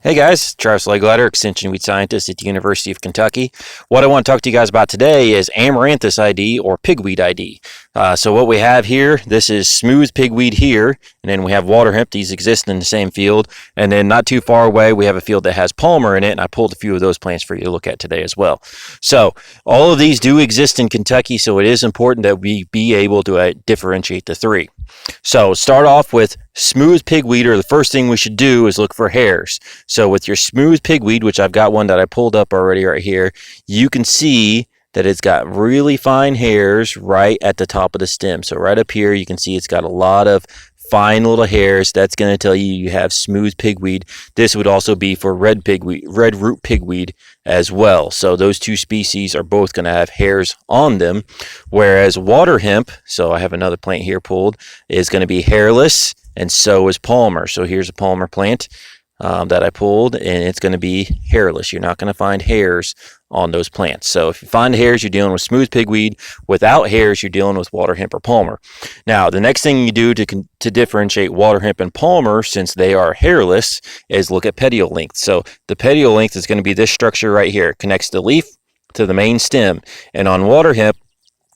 Hey guys, Charles Legleiter, Extension Weed Scientist at the University of Kentucky. What I want to talk to you guys about today is Amaranthus ID or pigweed ID. So what we have here, this is smooth pigweed here, and then we have waterhemp. These exist in the same field, and then not too far away we have a field that has palmer in it, and I pulled a few of those plants for you to look at today as well. So all of these do exist in Kentucky, so it is important that we be able to differentiate the three. So start off with smooth pigweed, or the first thing we should do is look for hairs. So with your smooth pigweed, which I've got one that I pulled up already right here, you can see that it's got really fine hairs right at the top of the stem. So right up here, you can see it's got a lot of fine little hairs. That's going to tell you you have smooth pigweed. This would also be for red root pigweed as well. So those two species are both going to have hairs on them, whereas water hemp, so I have another plant here pulled, is going to be hairless, and so is palmer. So here's a palmer plant that I pulled, and it's going to be hairless. You're not going to find hairs on those plants. So if you find hairs, you're dealing with smooth pigweed. Without hairs, you're dealing with water hemp or palmer. Now, the next thing you do to differentiate water hemp and palmer, since they are hairless, is look at petiole length. So the petiole length is going to be this structure right here. It connects the leaf to the main stem. And on water hemp,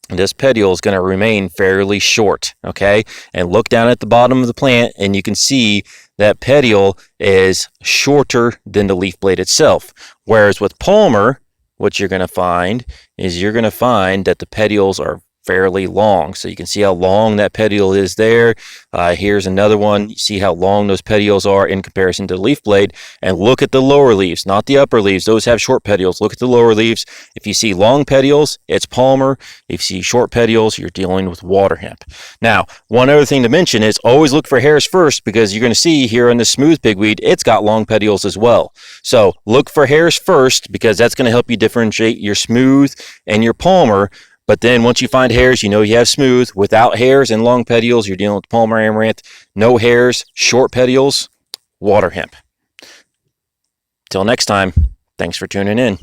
this petiole is going to remain fairly short, okay? And look down at the bottom of the plant, and you can see that petiole is shorter than the leaf blade itself. Whereas with palmer, what you're going to find is you're going to find that the petioles are fairly long. So you can see how long that petiole is there. Here's another one. You see how long those petioles are in comparison to the leaf blade. And look at the lower leaves, not the upper leaves. Those have short petioles. Look at the lower leaves. If you see long petioles, it's palmer. If you see short petioles, you're dealing with water hemp. Now, one other thing to mention is always look for hairs first, because you're going to see here on the smooth pigweed, it's got long petioles as well. So look for hairs first, because that's going to help you differentiate your smooth and your palmer. But then once you find hairs, you know you have smooth. Without hairs and long petioles, you're dealing with palmer amaranth. No hairs, short petioles, water hemp. Till next time, thanks for tuning in.